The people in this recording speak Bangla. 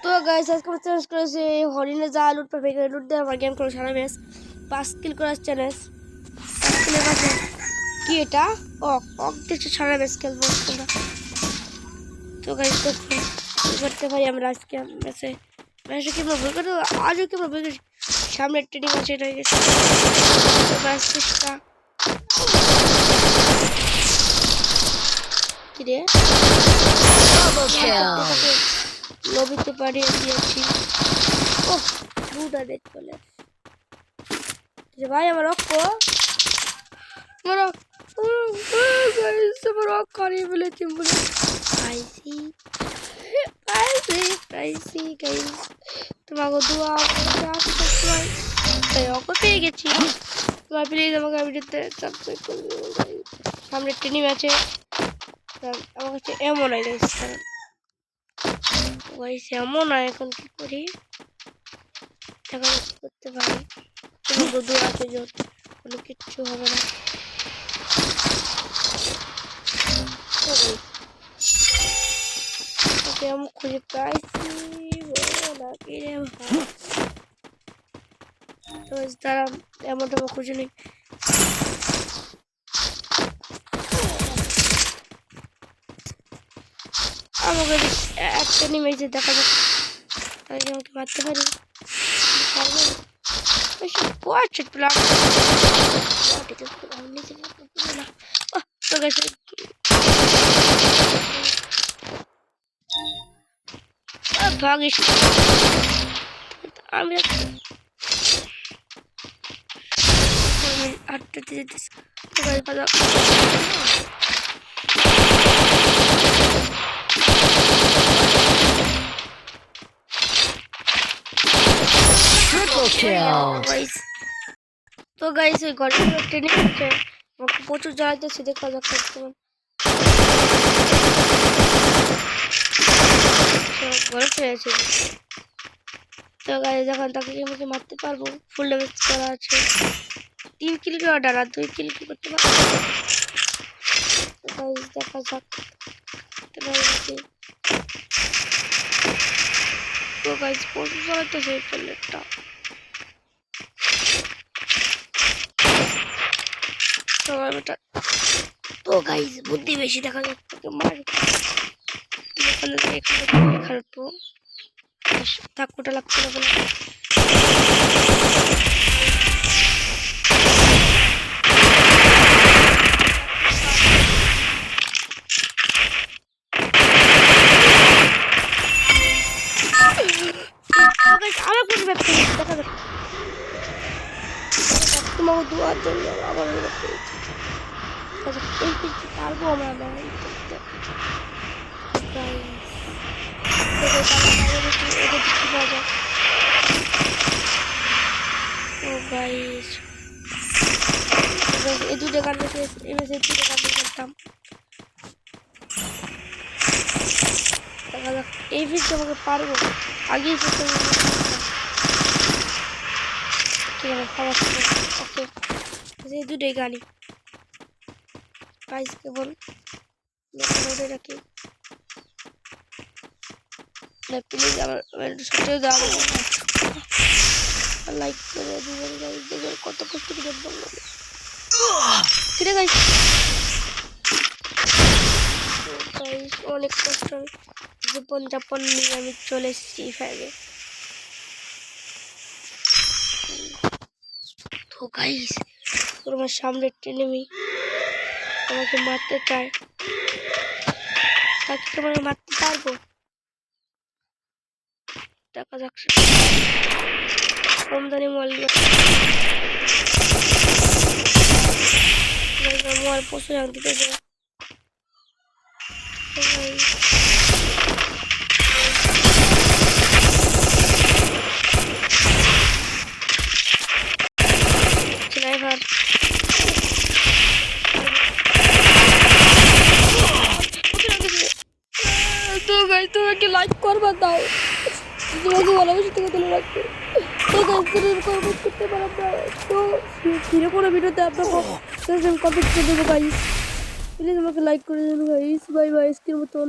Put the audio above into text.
তো গাইস আজকে আমরা চ্যালেঞ্জ করেছি হরিণে যা লুট পাবে লুট দিয়ে আমার গেম করে সারা ম্যাচ 5 কিল করার চ্যালেঞ্জ 5 কিলের কাছে কি এটা দেখছি সারা ম্যাচ খেলবো আমরা। তো গাইস দেখো করতে পারি আমরা আজকে ম্যাচে কি আমরা ভুল করতে আজও কি আমরা ভুল করেছি সামনে ট্রেনিং আছে এটা গেছে ম্যাচ চেষ্টা কি রে লবিতে পারি দিয়েছি ও বুড়া দেখ চলে যে ভাই আমার রক্ত আমার আমার রক্ত করিয়ে ফেলেছি বলে পাইছি গাইস তোমাকে দোয়া রক্ত পেয়ে গেছি তোমার প্লিজ আমাকে ভিডিওতে সাবস্ক্রাইব করে দিও সামনে ট্রেনিং আছে আমার কাছে এমন নাই গাইস গাইস এমন না এখন কি করি এখন করতে পারি তোমাকে দোয়া আছে যে কোনো কিচ্ছু হবে না ওকে আমি খুঁজে পাইছি বলা কি রে তো তারা এমনটা খুঁজে নেই আমাকে একটা নিমেছে দেখা যাক তাই আমাকে মারতে পারি Watch it, block. ভাগিস আমি আটটা দিয়ে দিচ্ছি তো গাইস ওই ঘরে ট্রেনিং হচ্ছে আমাকে প্রচুর জ্বালাইতেছে দেখা যাক ঘরে ফিরে আছে তো গাইস যখন তাকে আমাকে মারতে পারবো ফুল ড্যামেজ করা আছে 3 কিল করে অর্ডার আর 2 কিল করতে পারবো তো গাইস দেখা যাক তো গাইস প্রচুর জ্বালাইতেছে এই প্লেটটা তো গাইস বুদ্ধি বেশি দেখা যাচ্ছে তোকে মার খারাপ তো থাকুটা লাগছে না বলে আরো কিছু ব্যক্তি দেখা যাচ্ছে তোমাকে দুয়ার জন্য আবার এই কিছু পারবো আমরা এই দুটো গান খেলতাম এই ফিক্স আমাকে পারবো আগেই ঠিক আছে খাবার ওকে এই দুটোই গাড়ি গাইস কেবল রাখি প্লিজ আমার সাথে যাও লাইক করে দিবেন গাইস দেখুন কত কষ্ট করে বললাম ঠিক আছে গাইস অনেক কষ্ট জীবন যাপন নিয়ে আমি চলে এসেছি ফ্যানে তো গাইস তোমার সামনে এনিমি আমাকে মারতে চায় তাকে তোমাকে মারতে পারবো দেখা যাচ্ছে আমদানি মাল মাল পশু দিতে যাবে স্নাইপার তো গাইস তোমাকে লাইক করবা দাও তোমাকে ভালোবাসি থেকে তুলে রাখবে তো গাইস করতে পারো তো ফিরে কোনো ভিডিওতে আপনাকে কমেন্ট করে দেবো গাইস প্লিজ আমাকে লাইক করে দেবেন গাইস বাই বাই আজকের মতন